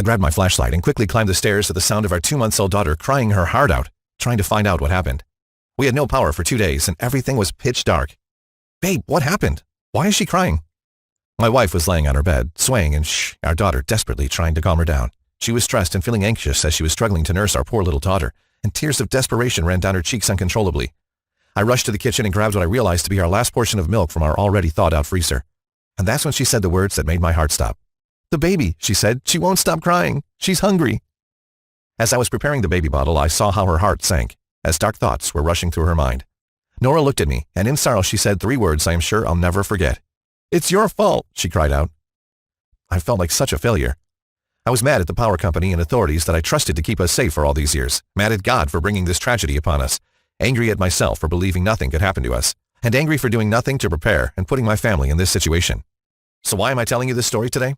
I grabbed my flashlight and quickly climbed the stairs at the sound of our 2-month-old daughter crying her heart out, trying to find out what happened. We had no power for 2 days and everything was pitch dark. "Babe, what happened? Why is she crying?" My wife was laying on her bed, swaying and our daughter desperately trying to calm her down. She was stressed and feeling anxious as she was struggling to nurse our poor little daughter, and tears of desperation ran down her cheeks uncontrollably. I rushed to the kitchen and grabbed what I realized to be our last portion of milk from our already thawed-out freezer. And that's when she said the words that made my heart stop. "The baby," she said. "She won't stop crying. She's hungry." As I was preparing the baby bottle, I saw how her heart sank, as dark thoughts were rushing through her mind. Nora looked at me, and in sorrow she said 3 words I am sure I'll never forget. "It's your fault," she cried out. I felt like such a failure. I was mad at the power company and authorities that I trusted to keep us safe for all these years, mad at God for bringing this tragedy upon us, angry at myself for believing nothing could happen to us, and angry for doing nothing to prepare and putting my family in this situation. So why am I telling you this story today?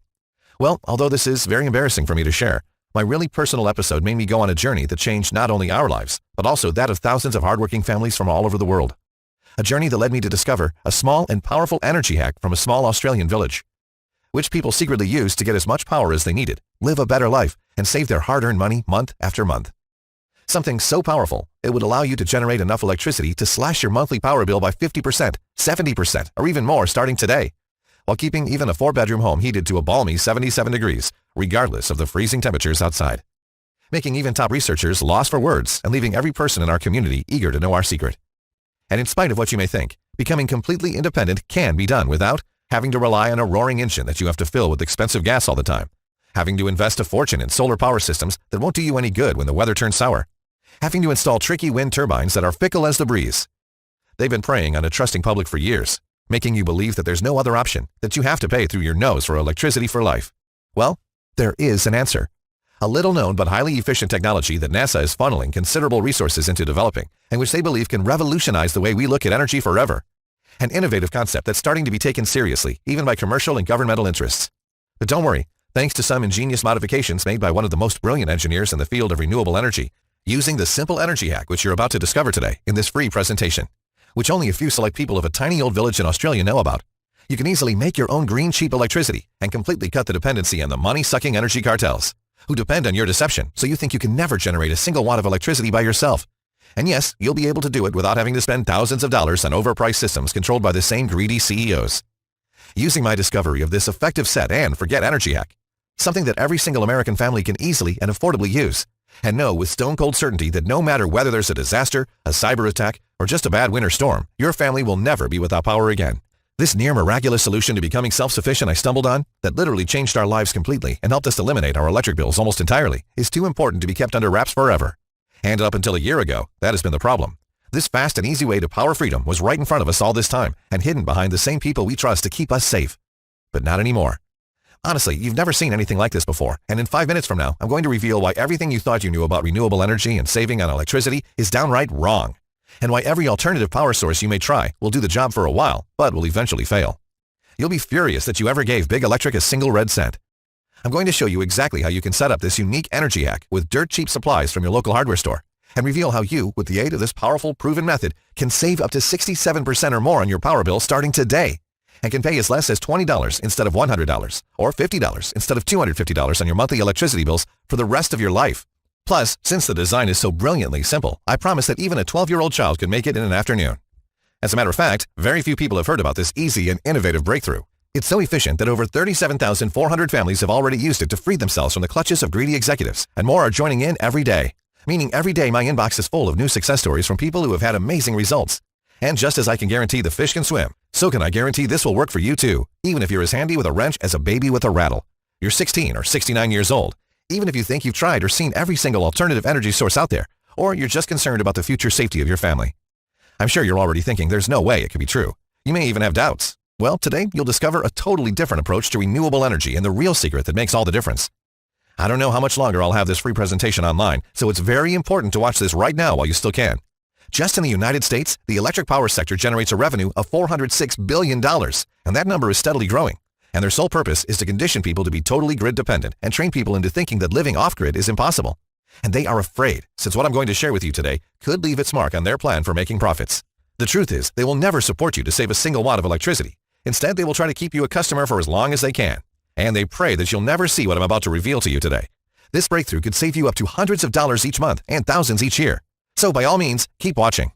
Well, although this is very embarrassing for me to share, my really personal episode made me go on a journey that changed not only our lives, but also that of thousands of hardworking families from all over the world. A journey that led me to discover a small and powerful energy hack from a small Australian village, which people secretly used to get as much power as they needed, live a better life, and save their hard-earned money month after month. Something so powerful, it would allow you to generate enough electricity to slash your monthly power bill by 50%, 70%, or even more starting today, while keeping even a 4-bedroom home heated to a balmy 77 degrees, regardless of the freezing temperatures outside. Making even top researchers lost for words and leaving every person in our community eager to know our secret. And in spite of what you may think, becoming completely independent can be done without having to rely on a roaring engine that you have to fill with expensive gas all the time, having to invest a fortune in solar power systems that won't do you any good when the weather turns sour, having to install tricky wind turbines that are fickle as the breeze. They've been preying on a trusting public for years, making you believe that there's no other option, that you have to pay through your nose for electricity for life. Well, there is an answer. A little-known but highly efficient technology that NASA is funneling considerable resources into developing, and which they believe can revolutionize the way we look at energy forever. An innovative concept that's starting to be taken seriously, even by commercial and governmental interests. But don't worry, thanks to some ingenious modifications made by one of the most brilliant engineers in the field of renewable energy, using the simple energy hack which you're about to discover today in this free presentation, which only a few select people of a tiny old village in Australia know about, you can easily make your own green cheap electricity and completely cut the dependency on the money-sucking energy cartels, who depend on your deception so you think you can never generate a single watt of electricity by yourself. And yes, you'll be able to do it without having to spend thousands of dollars on overpriced systems controlled by the same greedy CEOs. Using my discovery of this effective set and forget energy hack, something that every single American family can easily and affordably use, and know with stone-cold certainty that no matter whether there's a disaster, a cyber attack, or just a bad winter storm, your family will never be without power again. This near-miraculous solution to becoming self-sufficient I stumbled on, that literally changed our lives completely and helped us eliminate our electric bills almost entirely, is too important to be kept under wraps forever. And up until a year ago, that has been the problem. This fast and easy way to power freedom was right in front of us all this time and hidden behind the same people we trust to keep us safe. But not anymore. Honestly, you've never seen anything like this before, and in 5 minutes from now, I'm going to reveal why everything you thought you knew about renewable energy and saving on electricity is downright wrong, and why every alternative power source you may try will do the job for a while, but will eventually fail. You'll be furious that you ever gave Big Electric a single red cent. I'm going to show you exactly how you can set up this unique energy hack with dirt cheap supplies from your local hardware store, and reveal how you, with the aid of this powerful, proven method, can save up to 67% or more on your power bill starting today, and can pay as less as $20 instead of $100, or $50 instead of $250 on your monthly electricity bills for the rest of your life. Plus, since the design is so brilliantly simple, I promise that even a 12-year-old child can make it in an afternoon. As a matter of fact, very few people have heard about this easy and innovative breakthrough. It's so efficient that over 37,400 families have already used it to free themselves from the clutches of greedy executives, and more are joining in every day. Meaning every day my inbox is full of new success stories from people who have had amazing results. And just as I can guarantee the fish can swim, so can I guarantee this will work for you too, even if you're as handy with a wrench as a baby with a rattle. You're 16 or 69 years old, even if you think you've tried or seen every single alternative energy source out there, or you're just concerned about the future safety of your family. I'm sure you're already thinking there's no way it could be true. You may even have doubts. Well, today you'll discover a totally different approach to renewable energy and the real secret that makes all the difference. I don't know how much longer I'll have this free presentation online, so it's very important to watch this right now while you still can. Just in the United States, the electric power sector generates a revenue of $406 billion, and that number is steadily growing. And their sole purpose is to condition people to be totally grid dependent and train people into thinking that living off-grid is impossible. And they are afraid, since what I'm going to share with you today could leave its mark on their plan for making profits. The truth is, they will never support you to save a single watt of electricity. Instead, they will try to keep you a customer for as long as they can. And they pray that you'll never see what I'm about to reveal to you today. This breakthrough could save you up to hundreds of dollars each month and thousands each year. So by all means, keep watching.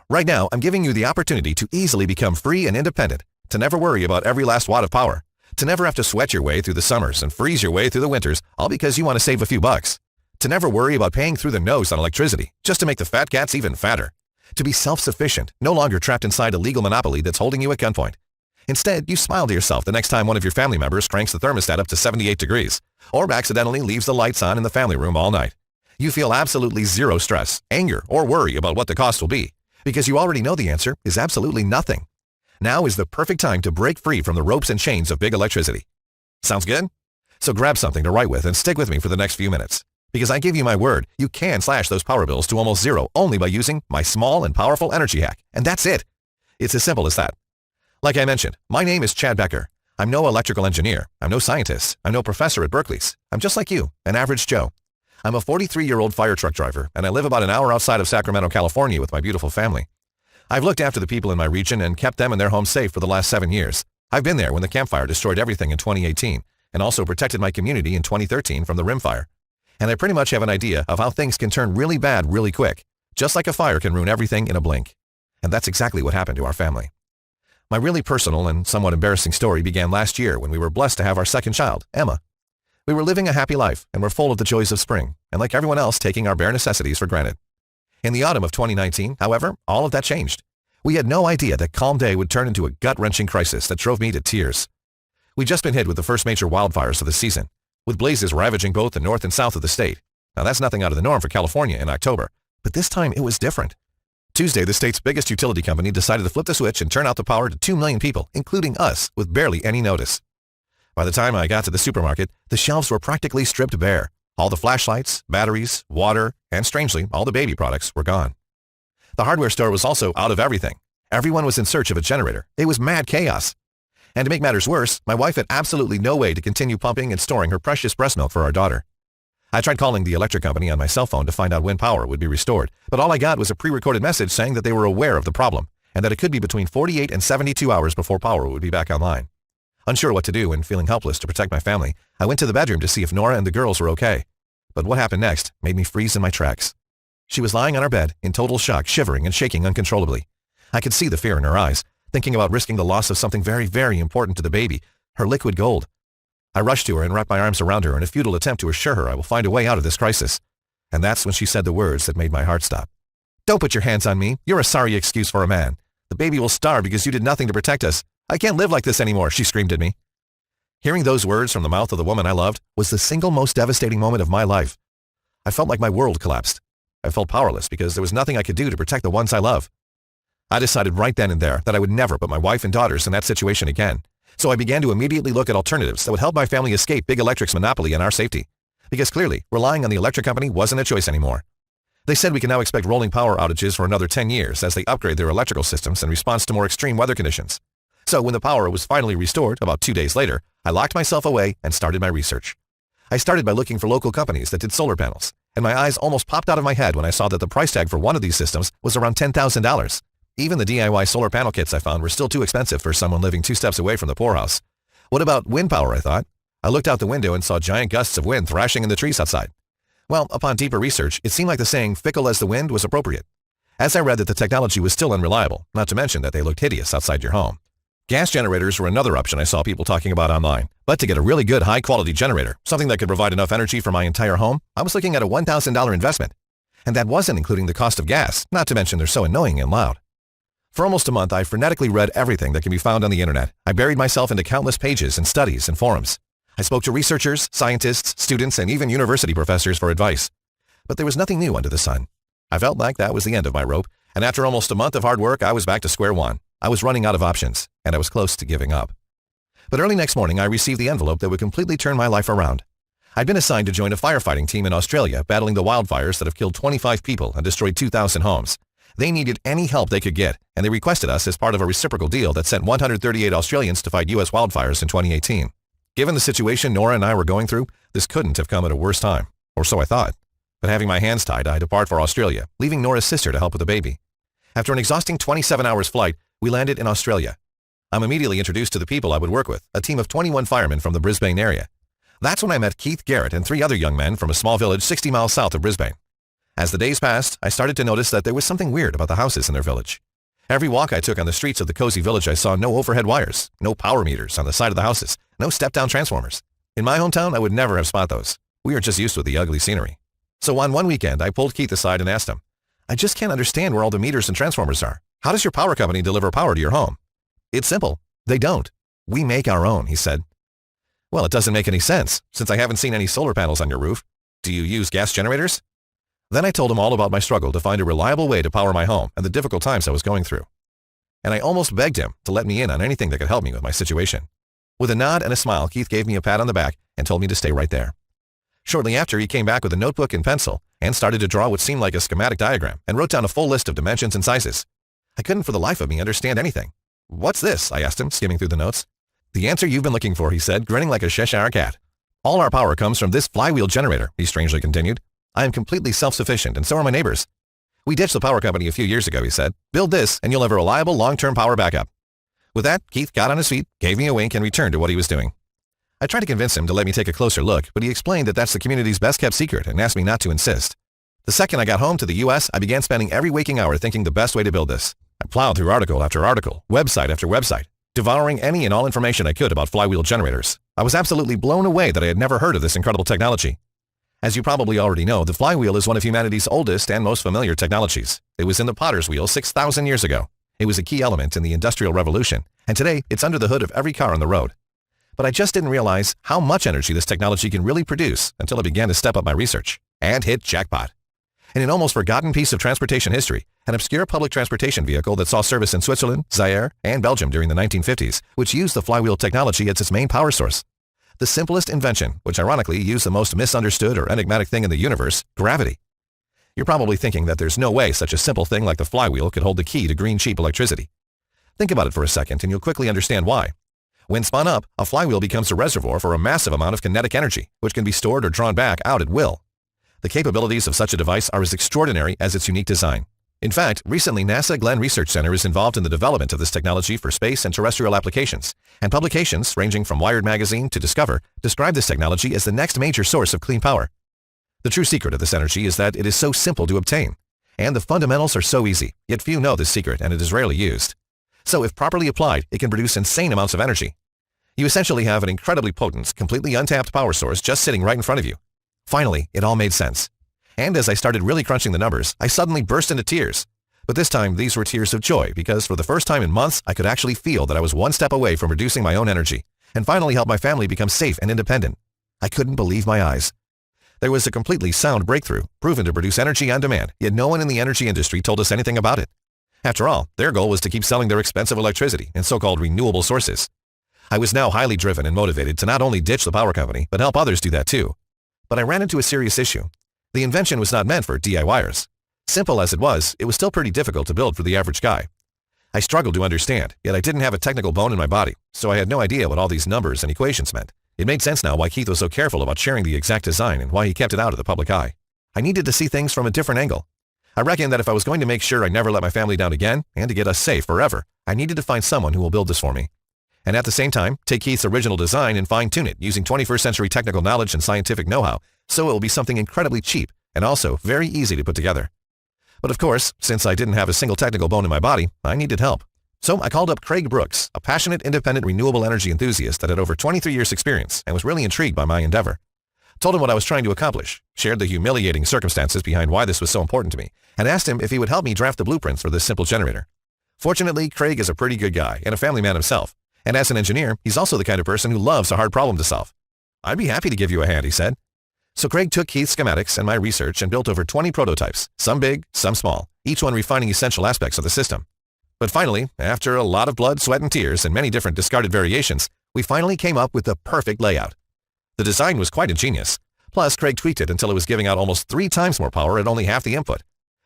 Right now, I'm giving you the opportunity to easily become free and independent, to never worry about every last watt of power, to never have to sweat your way through the summers and freeze your way through the winters, all because you want to save a few bucks, to never worry about paying through the nose on electricity, just to make the fat cats even fatter, to be self-sufficient, no longer trapped inside a legal monopoly that's holding you at gunpoint. Instead, you smile to yourself the next time one of your family members cranks the thermostat up to 78 degrees, or accidentally leaves the lights on in the family room all night. You feel absolutely zero stress, anger, or worry about what the cost will be, because you already know the answer is absolutely nothing. Now is the perfect time to break free from the ropes and chains of big electricity. Sounds good? So grab something to write with and stick with me for the next few minutes, because I give you my word, you can slash those power bills to almost zero only by using my small and powerful energy hack, and that's it. It's as simple as that. Like I mentioned, my name is Chad Becker. I'm no electrical engineer. I'm no scientist. I'm no professor at Berkeley's. I'm just like you, an average Joe. I'm a 43-year-old fire truck driver, and I live about an hour outside of Sacramento, California with my beautiful family. I've looked after the people in my region and kept them and their homes safe for the last 7 years. I've been there when the Camp Fire destroyed everything in 2018, and also protected my community in 2013 from the Rim Fire. And I pretty much have an idea of how things can turn really bad really quick, just like a fire can ruin everything in a blink. And that's exactly what happened to our family. My really personal and somewhat embarrassing story began last year when we were blessed to have our second child, Emma. We were living a happy life and were full of the joys of spring, and like everyone else, taking our bare necessities for granted. In the autumn of 2019, however, all of that changed. We had no idea that calm day would turn into a gut-wrenching crisis that drove me to tears. We'd just been hit with the first major wildfires of the season, with blazes ravaging both the north and south of the state. Now that's nothing out of the norm for California in October, but this time it was different. Tuesday, the state's biggest utility company decided to flip the switch and turn out the power to 2 million people, including us, with barely any notice. By the time I got to the supermarket, the shelves were practically stripped bare. All the flashlights, batteries, water, and strangely, all the baby products were gone. The hardware store was also out of everything. Everyone was in search of a generator. It was mad chaos. And to make matters worse, my wife had absolutely no way to continue pumping and storing her precious breast milk for our daughter. I tried calling the electric company on my cell phone to find out when power would be restored, but all I got was a pre-recorded message saying that they were aware of the problem and that it could be between 48 and 72 hours before power would be back online. Unsure what to do and feeling helpless to protect my family, I went to the bedroom to see if Nora and the girls were okay. But what happened next made me freeze in my tracks. She was lying on her bed, in total shock, shivering and shaking uncontrollably. I could see the fear in her eyes, thinking about risking the loss of something very, very important to the baby, her liquid gold. I rushed to her and wrapped my arms around her in a futile attempt to assure her I will find a way out of this crisis. And that's when she said the words that made my heart stop. "Don't put your hands on me. You're a sorry excuse for a man. The baby will starve because you did nothing to protect us. I can't live like this anymore," she screamed at me. Hearing those words from the mouth of the woman I loved was the single most devastating moment of my life. I felt like my world collapsed. I felt powerless because there was nothing I could do to protect the ones I love. I decided right then and there that I would never put my wife and daughters in that situation again. So I began to immediately look at alternatives that would help my family escape Big Electric's monopoly and our safety. Because clearly, relying on the electric company wasn't a choice anymore. They said we can now expect rolling power outages for another 10 years as they upgrade their electrical systems in response to more extreme weather conditions. So when the power was finally restored, about 2 days later, I locked myself away and started my research. I started by looking for local companies that did solar panels, and my eyes almost popped out of my head when I saw that the price tag for one of these systems was around $10,000. Even the DIY solar panel kits I found were still too expensive for someone living 2 steps away from the poorhouse. What about wind power, I thought? I looked out the window and saw giant gusts of wind thrashing in the trees outside. Well, upon deeper research, it seemed like the saying, "fickle as the wind," was appropriate. As I read that the technology was still unreliable, not to mention that they looked hideous outside your home. Gas generators were another option I saw people talking about online. But to get a really good, high-quality generator, something that could provide enough energy for my entire home, I was looking at a $1,000 investment. And that wasn't including the cost of gas, not to mention they're so annoying and loud. For almost a month, I frenetically read everything that can be found on the internet. I buried myself into countless pages and studies and forums. I spoke to researchers, scientists, students, and even university professors for advice. But there was nothing new under the sun. I felt like that was the end of my rope, and after almost a month of hard work, I was back to square one. I was running out of options, and I was close to giving up. But early next morning, I received the envelope that would completely turn my life around. I'd been assigned to join a firefighting team in Australia battling the wildfires that have killed 25 people and destroyed 2,000 homes. They needed any help they could get, and they requested us as part of a reciprocal deal that sent 138 Australians to fight U.S. wildfires in 2018. Given the situation Nora and I were going through, this couldn't have come at a worse time, or so I thought. But having my hands tied, I depart for Australia, leaving Nora's sister to help with the baby. After an exhausting 27 hours flight, we landed in Australia. I'm immediately introduced to the people I would work with, a team of 21 firemen from the Brisbane area. That's when I met Keith Garrett and 3 other young men from a small village 60 miles south of Brisbane. As the days passed, I started to notice that there was something weird about the houses in their village. Every walk I took on the streets of the cozy village, I saw no overhead wires, no power meters on the side of the houses, no step-down transformers. In my hometown, I would never have spotted those. We are just used to the ugly scenery. So on one weekend, I pulled Keith aside and asked him, I just can't understand where all the meters and transformers are. How does your power company deliver power to your home? It's simple. They don't. We make our own, he said. Well, it doesn't make any sense, since I haven't seen any solar panels on your roof. Do you use gas generators? Then I told him all about my struggle to find a reliable way to power my home and the difficult times I was going through. And I almost begged him to let me in on anything that could help me with my situation. With a nod and a smile, Keith gave me a pat on the back and told me to stay right there. Shortly after, he came back with a notebook and pencil and started to draw what seemed like a schematic diagram and wrote down a full list of dimensions and sizes. I couldn't for the life of me understand anything. What's this? I asked him, skimming through the notes. The answer you've been looking for, he said, grinning like a Cheshire cat. All our power comes from this flywheel generator, he strangely continued. I am completely self-sufficient, and so are my neighbors. We ditched the power company a few years ago, he said. Build this, and you'll have a reliable long-term power backup. With that, Keith got on his feet, gave me a wink, and returned to what he was doing. I tried to convince him to let me take a closer look, but he explained that that's the community's best-kept secret and asked me not to insist. The second I got home to the U.S., I began spending every waking hour thinking the best way to build this. I plowed through article after article, website after website, devouring any and all information I could about flywheel generators. I was absolutely blown away that I had never heard of this incredible technology. As you probably already know, the flywheel is one of humanity's oldest and most familiar technologies. It was in the potter's wheel 6,000 years ago. It was a key element in the Industrial Revolution, and today it's under the hood of every car on the road. But I just didn't realize how much energy this technology can really produce until I began to step up my research and hit jackpot. In an almost forgotten piece of transportation history, an obscure public transportation vehicle that saw service in Switzerland, Zaire, and Belgium during the 1950s, which used the flywheel technology as its main power source. The simplest invention, which ironically used the most misunderstood or enigmatic thing in the universe, gravity. You're probably thinking that there's no way such a simple thing like the flywheel could hold the key to green cheap electricity. Think about it for a second and you'll quickly understand why. When spun up, a flywheel becomes a reservoir for a massive amount of kinetic energy, which can be stored or drawn back out at will. The capabilities of such a device are as extraordinary as its unique design. In fact, recently NASA Glenn Research Center is involved in the development of this technology for space and terrestrial applications, and publications ranging from Wired magazine to Discover describe this technology as the next major source of clean power. The true secret of this energy is that it is so simple to obtain, and the fundamentals are so easy, yet few know this secret and it is rarely used. So if properly applied, it can produce insane amounts of energy. You essentially have an incredibly potent, completely untapped power source just sitting right in front of you. Finally, it all made sense. And as I started really crunching the numbers, I suddenly burst into tears. But this time, these were tears of joy because for the first time in months, I could actually feel that I was one step away from reducing my own energy and finally help my family become safe and independent. I couldn't believe my eyes. There was a completely sound breakthrough, proven to produce energy on demand, yet no one in the energy industry told us anything about it. After all, their goal was to keep selling their expensive electricity in so-called renewable sources. I was now highly driven and motivated to not only ditch the power company, but help others do that too. But I ran into a serious issue. The invention was not meant for DIYers. Simple as it was still pretty difficult to build for the average guy. I struggled to understand, yet I didn't have a technical bone in my body, so I had no idea what all these numbers and equations meant. It made sense now why Keith was so careful about sharing the exact design and why he kept it out of the public eye. I needed to see things from a different angle. I reckoned that if I was going to make sure I never let my family down again, and to get us safe forever, I needed to find someone who will build this for me. And at the same time, take Keith's original design and fine-tune it using 21st century technical knowledge and scientific know-how, so it will be something incredibly cheap and also very easy to put together. But of course, since I didn't have a single technical bone in my body, I needed help. So I called up Craig Brooks, a passionate, independent, renewable energy enthusiast that had over 23 years' experience and was really intrigued by my endeavor. Told him what I was trying to accomplish, shared the humiliating circumstances behind why this was so important to me, and asked him if he would help me draft the blueprints for this simple generator. Fortunately, Craig is a pretty good guy and a family man himself, and as an engineer, he's also the kind of person who loves a hard problem to solve. I'd be happy to give you a hand, he said. So Craig took Keith's schematics and my research and built over 20 prototypes, some big, some small, each one refining essential aspects of the system. But finally, after a lot of blood, sweat, and tears and many different discarded variations, we finally came up with the perfect layout. The design was quite ingenious. Plus, Craig tweaked it until it was giving out almost 3 times more power at only half the input.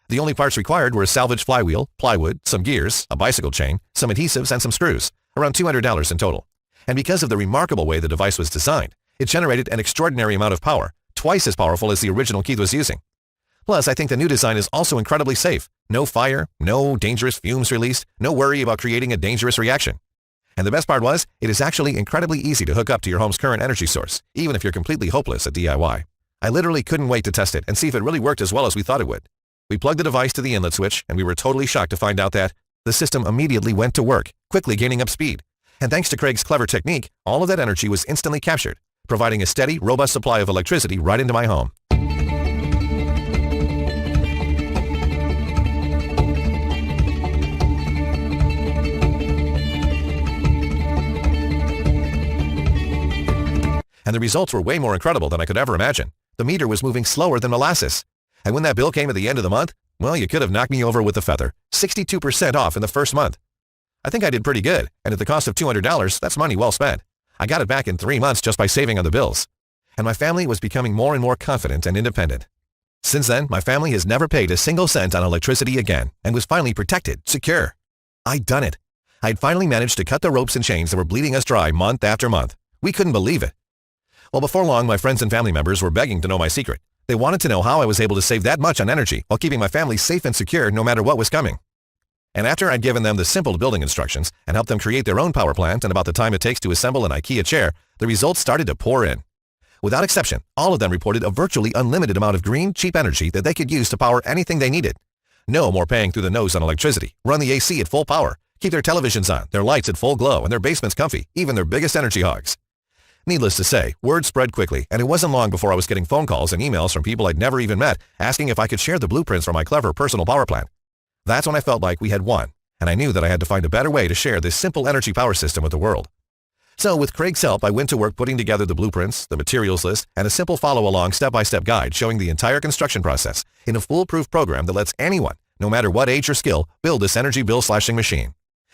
The only parts required were a salvaged flywheel, plywood, some gears, a bicycle chain, some adhesives, and some screws, around $200 in total. And because of the remarkable way the device was designed, it generated an extraordinary amount of power, twice as powerful as the original Keith was using. Plus, I think the new design is also incredibly safe. No fire, no dangerous fumes released, no worry about creating a dangerous reaction. And the best part was, it is actually incredibly easy to hook up to your home's current energy source, even if you're completely hopeless at DIY. I literally couldn't wait to test it and see if it really worked as well as we thought it would. We plugged the device to the inlet switch, and we were totally shocked to find out that the system immediately went to work, quickly gaining up speed. And thanks to Craig's clever technique, all of that energy was instantly captured, providing a steady, robust supply of electricity right into my home. And the results were way more incredible than I could ever imagine. The meter was moving slower than molasses. And when that bill came at the end of the month, well, you could have knocked me over with a feather. 62% off in the first month. I think I did pretty good, and at the cost of $200, that's money well spent. I got it back in 3 months just by saving on the bills. And my family was becoming more and more confident and independent. Since then, my family has never paid a single cent on electricity again, and was finally protected, secure. I'd done it. I'd finally managed to cut the ropes and chains that were bleeding us dry month after month. We couldn't believe it. Well, before long, my friends and family members were begging to know my secret. They wanted to know how I was able to save that much on energy while keeping my family safe and secure no matter what was coming. And after I'd given them the simple building instructions and helped them create their own power plant and about the time it takes to assemble an IKEA chair, the results started to pour in. Without exception, all of them reported a virtually unlimited amount of green, cheap energy that they could use to power anything they needed. No more paying through the nose on electricity, run the AC at full power, keep their televisions on, their lights at full glow, and their basements comfy, even their biggest energy hogs. Needless to say, word spread quickly, and it wasn't long before I was getting phone calls and emails from people I'd never even met asking if I could share the blueprints for my clever personal power plant. That's when I felt like we had won, and I knew that I had to find a better way to share this simple energy power system with the world. So with Craig's help, I went to work putting together the blueprints, the materials list, and a simple follow-along step-by-step guide showing the entire construction process in a foolproof program that lets anyone, no matter what age or skill, build this energy bill-slashing machine.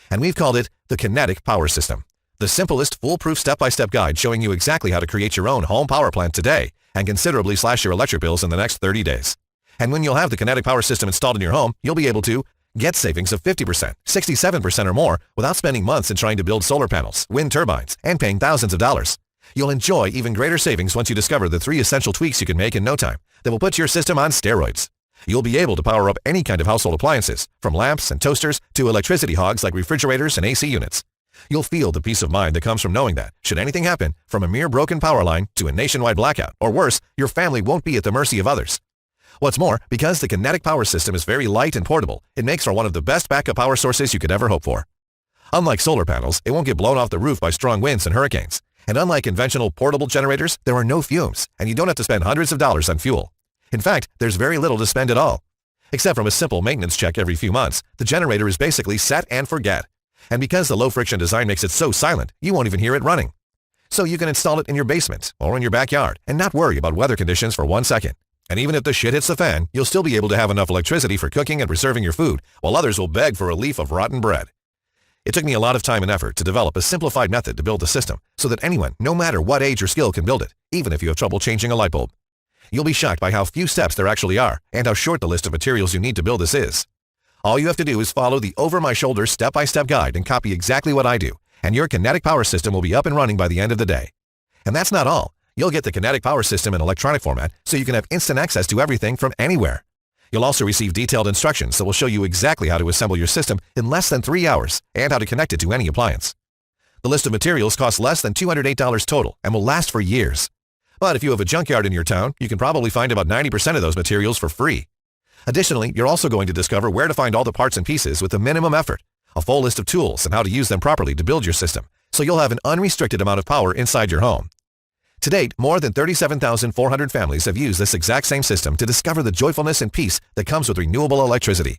And we've called it the Kinetic Power System. The simplest, foolproof step-by-step guide showing you exactly how to create your own home power plant today and considerably slash your electric bills in the next 30 days. And when you'll have the Kinetic Power System installed in your home, you'll be able to get savings of 50%, 67% or more without spending months in trying to build solar panels, wind turbines, and paying thousands of dollars. You'll enjoy even greater savings once you discover the 3 essential tweaks you can make in no time that will put your system on steroids. You'll be able to power up any kind of household appliances, from lamps and toasters to electricity hogs like refrigerators and AC units. You'll feel the peace of mind that comes from knowing that, should anything happen, from a mere broken power line to a nationwide blackout, or worse, your family won't be at the mercy of others. What's more, because the Kinetic Power System is very light and portable, it makes for one of the best backup power sources you could ever hope for. Unlike solar panels, it won't get blown off the roof by strong winds and hurricanes. And unlike conventional portable generators, there are no fumes, and you don't have to spend hundreds of dollars on fuel. In fact, there's very little to spend at all. Except from a simple maintenance check every few months, the generator is basically set and forget. And because the low-friction design makes it so silent, you won't even hear it running. So you can install it in your basement or in your backyard and not worry about weather conditions for 1 second. And even if the shit hits the fan, you'll still be able to have enough electricity for cooking and preserving your food, while others will beg for a leaf of rotten bread. It took me a lot of time and effort to develop a simplified method to build the system so that anyone, no matter what age or skill, can build it, even if you have trouble changing a light bulb. You'll be shocked by how few steps there actually are and how short the list of materials you need to build this is. All you have to do is follow the over-my-shoulder step-by-step guide and copy exactly what I do, and your Kinetic Power System will be up and running by the end of the day. And that's not all. You'll get the Kinetic Power System in electronic format so you can have instant access to everything from anywhere. You'll also receive detailed instructions that will show you exactly how to assemble your system in less than 3 hours and how to connect it to any appliance. The list of materials costs less than $208 total and will last for years. But if you have a junkyard in your town, you can probably find about 90% of those materials for free. Additionally, you're also going to discover where to find all the parts and pieces with the minimum effort, a full list of tools and how to use them properly to build your system, so you'll have an unrestricted amount of power inside your home. To date, more than 37,400 families have used this exact same system to discover the joyfulness and peace that comes with renewable electricity.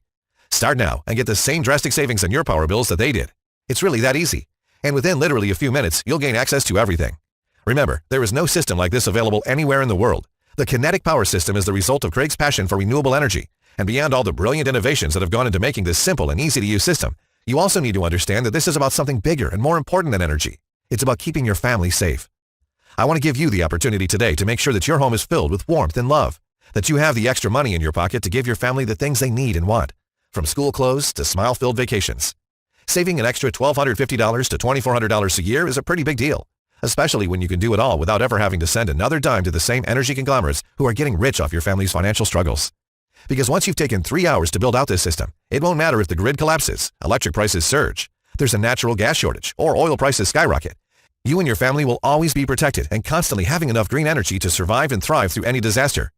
Start now and get the same drastic savings on your power bills that they did. It's really that easy. And within literally a few minutes, you'll gain access to everything. Remember, there is no system like this available anywhere in the world. The Kinetic Power System is the result of Craig's passion for renewable energy. And beyond all the brilliant innovations that have gone into making this simple and easy-to-use system, you also need to understand that this is about something bigger and more important than energy. It's about keeping your family safe. I want to give you the opportunity today to make sure that your home is filled with warmth and love, that you have the extra money in your pocket to give your family the things they need and want, from school clothes to smile-filled vacations. Saving an extra $1,250 to $2,400 a year is a pretty big deal, especially when you can do it all without ever having to send another dime to the same energy conglomerates who are getting rich off your family's financial struggles. Because once you've taken 3 hours to build out this system, it won't matter if the grid collapses, electric prices surge, there's a natural gas shortage or oil prices skyrocket, you and your family will always be protected and constantly having enough green energy to survive and thrive through any disaster.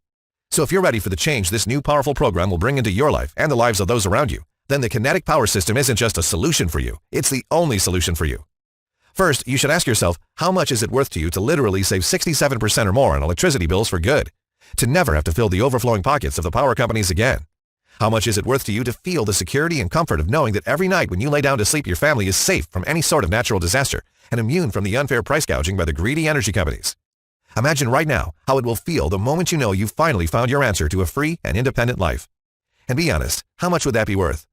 So if you're ready for the change this new powerful program will bring into your life and the lives of those around you, then the Kinetic Power System isn't just a solution for you, it's the only solution for you. First, you should ask yourself, how much is it worth to you to literally save 67% or more on electricity bills for good? To never have to fill the overflowing pockets of the power companies again? How much is it worth to you to feel the security and comfort of knowing that every night when you lay down to sleep your family is safe from any sort of natural disaster and immune from the unfair price gouging by the greedy energy companies? Imagine right now how it will feel the moment you know you've finally found your answer to a free and independent life. And be honest, how much would that be worth?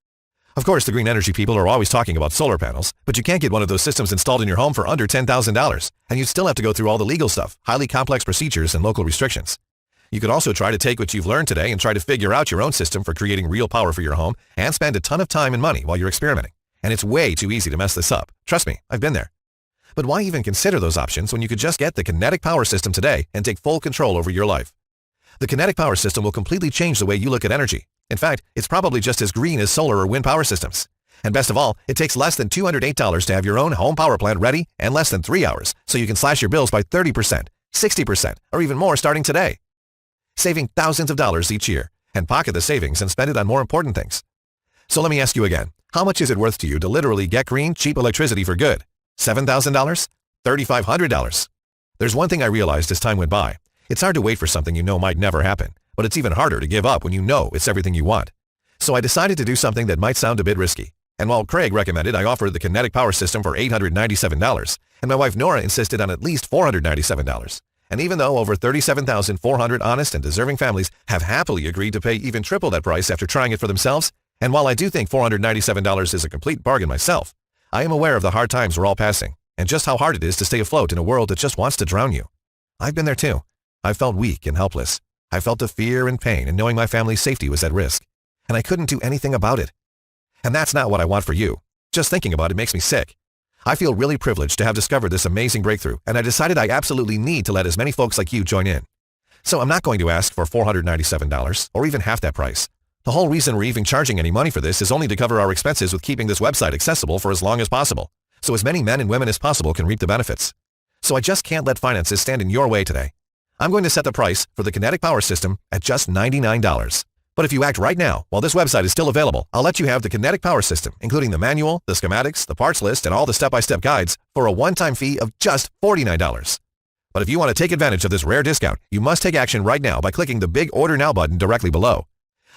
Of course, the green energy people are always talking about solar panels, but you can't get one of those systems installed in your home for under $10,000, and you'd still have to go through all the legal stuff, highly complex procedures, and local restrictions. You could also try to take what you've learned today and try to figure out your own system for creating real power for your home and spend a ton of time and money while you're experimenting. And it's way too easy to mess this up. Trust me, I've been there. But why even consider those options when you could just get the Kinetic Power System today and take full control over your life? The Kinetic Power System will completely change the way you look at energy. In fact, it's probably just as green as solar or wind power systems. And best of all, it takes less than $208 to have your own home power plant ready and less than 3 hours, so you can slash your bills by 30%, 60%, or even more starting today. Saving thousands of dollars each year, and pocket the savings and spend it on more important things. So let me ask you again, how much is it worth to you to literally get green, cheap electricity for good? $7,000? $3,500? There's one thing I realized as time went by. It's hard to wait for something you know might never happen, but it's even harder to give up when you know it's everything you want. So I decided to do something that might sound a bit risky. And while Craig recommended I offer the Kinetic Power System for $897, and my wife Nora insisted on at least $497. And even though over 37,400 honest and deserving families have happily agreed to pay even triple that price after trying it for themselves, and while I do think $497 is a complete bargain myself, I am aware of the hard times we're all passing, and just how hard it is to stay afloat in a world that just wants to drown you. I've been there too. I felt weak and helpless. I felt the fear and pain in knowing my family's safety was at risk, and I couldn't do anything about it. And that's not what I want for you. Just thinking about it makes me sick. I feel really privileged to have discovered this amazing breakthrough, and I decided I absolutely need to let as many folks like you join in. So I'm not going to ask for $497 or even half that price. The whole reason we're even charging any money for this is only to cover our expenses with keeping this website accessible for as long as possible, so as many men and women as possible can reap the benefits. So I just can't let finances stand in your way today. I'm going to set the price for the Kinetic Power System at just $99. But if you act right now, while this website is still available, I'll let you have the Kinetic Power System, including the manual, the schematics, the parts list, and all the step-by-step guides for a one-time fee of just $49. But if you want to take advantage of this rare discount, you must take action right now by clicking the big Order Now button directly below.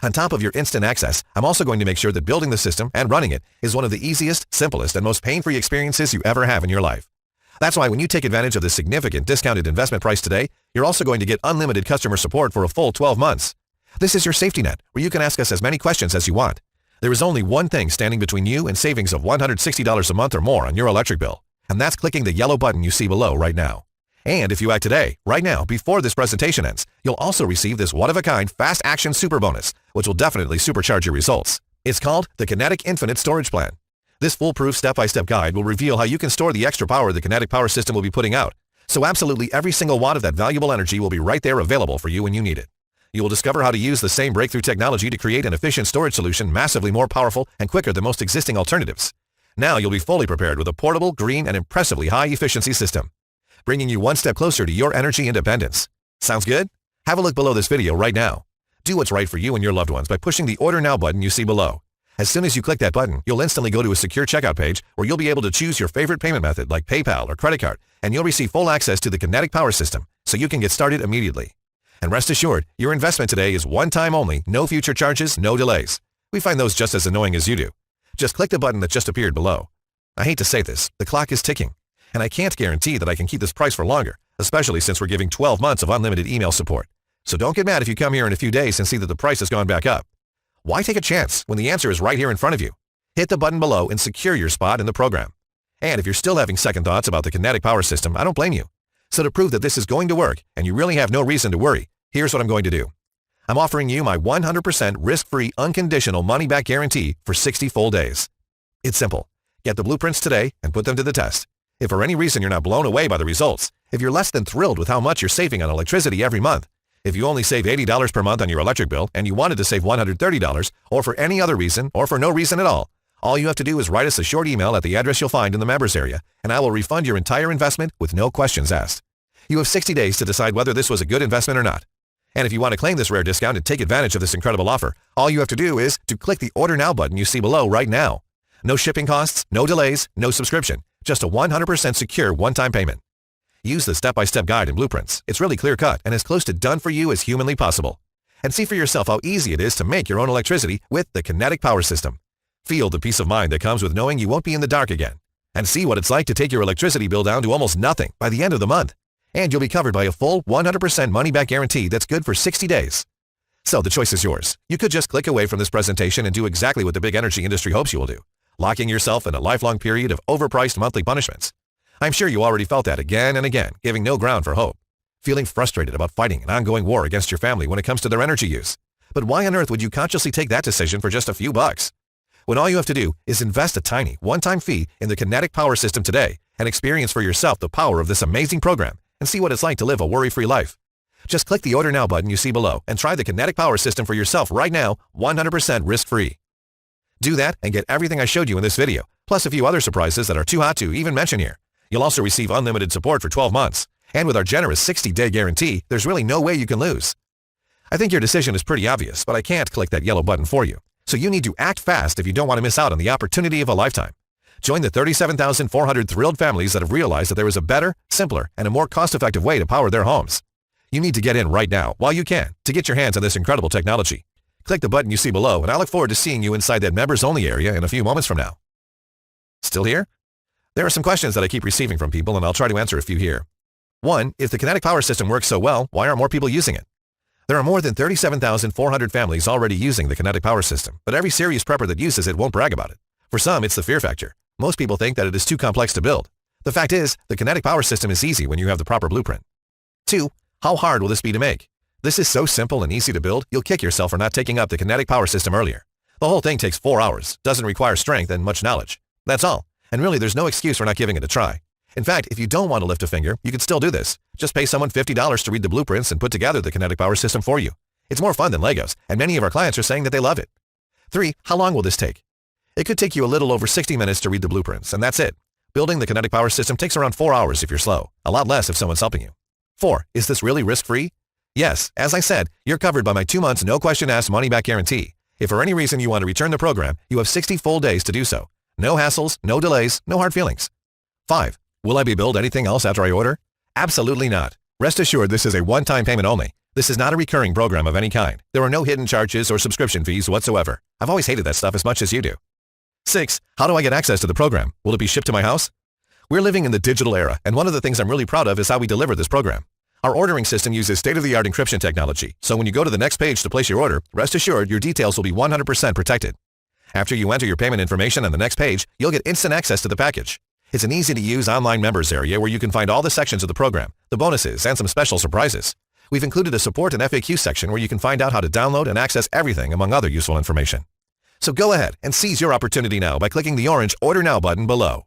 On top of your instant access, I'm also going to make sure that building the system and running it is one of the easiest, simplest, and most pain-free experiences you ever have in your life. That's why when you take advantage of this significant discounted investment price today, you're also going to get unlimited customer support for a full 12 months. This is your safety net, where you can ask us as many questions as you want. There is only one thing standing between you and savings of $160 a month or more on your electric bill, and that's clicking the yellow button you see below right now. And if you act today, right now, before this presentation ends, you'll also receive this one-of-a-kind fast action super bonus, which will definitely supercharge your results. It's called the Kinetic Infinite Storage Plan. This foolproof step-by-step guide will reveal how you can store the extra power the Kinetic Power System will be putting out, so absolutely every single watt of that valuable energy will be right there available for you when you need it. You will discover how to use the same breakthrough technology to create an efficient storage solution massively more powerful and quicker than most existing alternatives. Now you'll be fully prepared with a portable, green, and impressively high-efficiency system, bringing you one step closer to your energy independence. Sounds good? Have a look below this video right now. Do what's right for you and your loved ones by pushing the Order Now button you see below. As soon as you click that button, you'll instantly go to a secure checkout page where you'll be able to choose your favorite payment method like PayPal or credit card, and you'll receive full access to the Kinetic Power System so you can get started immediately. And rest assured, your investment today is one time only, no future charges, no delays. We find those just as annoying as you do. Just click the button that just appeared below. I hate to say this, the clock is ticking, and I can't guarantee that I can keep this price for longer, especially since we're giving 12 months of unlimited email support. So don't get mad if you come here in a few days and see that the price has gone back up. Why take a chance when the answer is right here in front of you? Hit the button below and secure your spot in the program. And if you're still having second thoughts about the Kinetic Power System, I don't blame you. So to prove that this is going to work, and you really have no reason to worry, here's what I'm going to do. I'm offering you my 100% risk-free, unconditional money-back guarantee for 60 full days. It's simple. Get the blueprints today and put them to the test. If for any reason you're not blown away by the results, if you're less than thrilled with how much you're saving on electricity every month, if you only save $80 per month on your electric bill and you wanted to save $130, or for any other reason or for no reason at all, All you have to do is write us a short email at the address you'll find in the members area, and I will refund your entire investment with no questions asked. You have 60 days to decide whether this was a good investment or not. And if you want to claim this rare discount and take advantage of this incredible offer, all you have to do is to click the Order Now button you see below right now. No shipping costs, no delays, no subscription, just a 100% secure one-time payment. Use the step-by-step guide and blueprints. It's really clear-cut and as close to done for you as humanly possible. And see for yourself how easy it is to make your own electricity with the Kinetic Power System. Feel the peace of mind that comes with knowing you won't be in the dark again. And see what it's like to take your electricity bill down to almost nothing by the end of the month. And you'll be covered by a full 100% money-back guarantee that's good for 60 days. So the choice is yours. You could just click away from this presentation and do exactly what the big energy industry hopes you will do, locking yourself in a lifelong period of overpriced monthly punishments. I'm sure you already felt that again and again, giving no ground for hope. Feeling frustrated about fighting an ongoing war against your family when it comes to their energy use. But why on earth would you consciously take that decision for just a few bucks? When all you have to do is invest a tiny, one-time fee in the Kinetic Power System today and experience for yourself the power of this amazing program and see what it's like to live a worry-free life. Just click the Order Now button you see below and try the Kinetic Power System for yourself right now, 100% risk-free. Do that and get everything I showed you in this video, plus a few other surprises that are too hot to even mention here. You'll also receive unlimited support for 12 months. And with our generous 60-day guarantee, there's really no way you can lose. I think your decision is pretty obvious, but I can't click that yellow button for you. So you need to act fast if you don't want to miss out on the opportunity of a lifetime. Join the 37,400 thrilled families that have realized that there is a better, simpler, and a more cost-effective way to power their homes. You need to get in right now, while you can, to get your hands on this incredible technology. Click the button you see below, and I look forward to seeing you inside that members-only area in a few moments from now. Still here? There are some questions that I keep receiving from people, and I'll try to answer a few here. 1. If the Kinetic Power System works so well, why aren't more people using it? There are more than 37,400 families already using the Kinetic Power System, but every serious prepper that uses it won't brag about it. For some, it's the fear factor. Most people think that it is too complex to build. The fact is, the Kinetic Power System is easy when you have the proper blueprint. 2. How hard will this be to make? This is so simple and easy to build, you'll kick yourself for not taking up the Kinetic Power System earlier. The whole thing takes 4 hours, doesn't require strength and much knowledge. That's all. And really, there's no excuse for not giving it a try. In fact, if you don't want to lift a finger, you can still do this. Just pay someone $50 to read the blueprints and put together the Kinetic Power System for you. It's more fun than Legos, and many of our clients are saying that they love it. 3. How long will this take? It could take you a little over 60 minutes to read the blueprints, and that's it. Building the Kinetic Power System takes around 4 hours if you're slow, a lot less if someone's helping you. 4. Is this really risk-free? Yes, as I said, you're covered by my 2 months no question asked money-back guarantee. If for any reason you want to return the program, you have 60 full days to do so. No hassles, no delays, no hard feelings. 5. Will I be billed anything else after I order? Absolutely not. Rest assured this is a one-time payment only. This is not a recurring program of any kind. There are no hidden charges or subscription fees whatsoever. I've always hated that stuff as much as you do. 6. How do I get access to the program? Will it be shipped to my house? We're living in the digital era, and one of the things I'm really proud of is how we deliver this program. Our ordering system uses state-of-the-art encryption technology, so when you go to the next page to place your order, rest assured your details will be 100% protected. After you enter your payment information on the next page, you'll get instant access to the package. It's an easy-to-use online members area where you can find all the sections of the program, the bonuses, and some special surprises. We've included a support and FAQ section where you can find out how to download and access everything among other useful information. So go ahead and seize your opportunity now by clicking the orange Order Now button below.